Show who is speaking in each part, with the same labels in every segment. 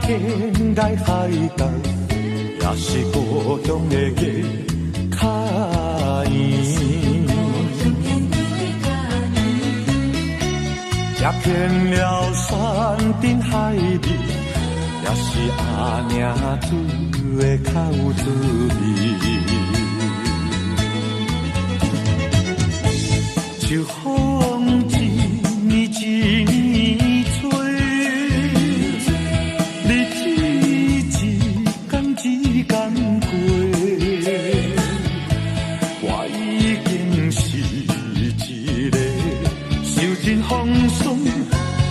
Speaker 1: 天涯海角，也是故乡的夜脚印。踏遍了山珍海味，也是阿娘煮的口滋味。秋风一年一年吹，日子一天一天过，我已经是一个受尽风霜、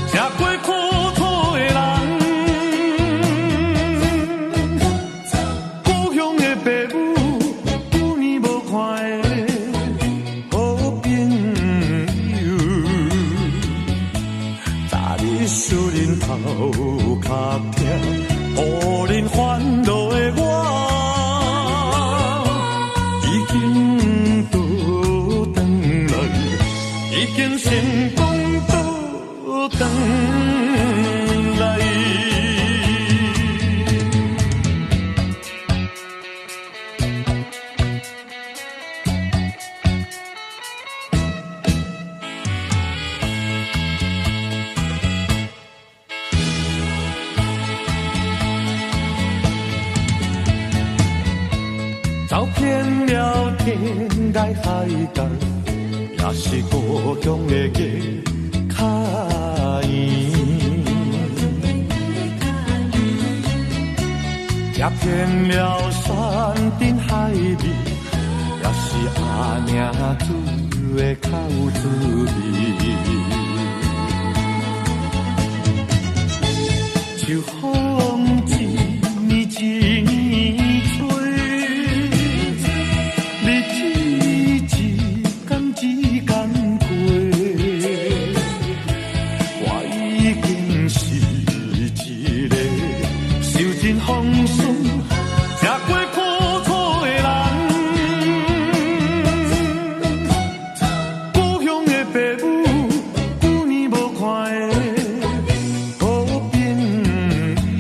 Speaker 1: 吃过苦楚的人。故乡的爸母，久年无看的。使恁头壳痛，予恁烦恼的我，已经倒转来，已经成功倒转来。走遍了天涯海角，也是故乡的夜脚印。踏遍了山珍海味，也是阿娘煮的口滋味。秋风一年一年吹。风霜，吃过苦楚的人，故乡的爸母，久年无看的好朋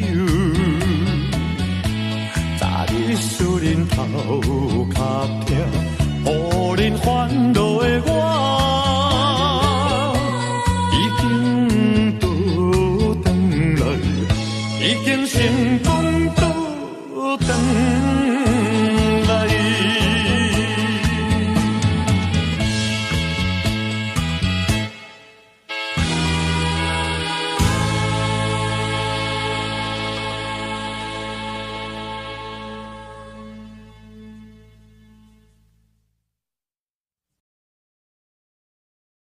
Speaker 1: 友，早日使恁头壳痛，予恁烦恼的我，已经倒转来，已经成功。等。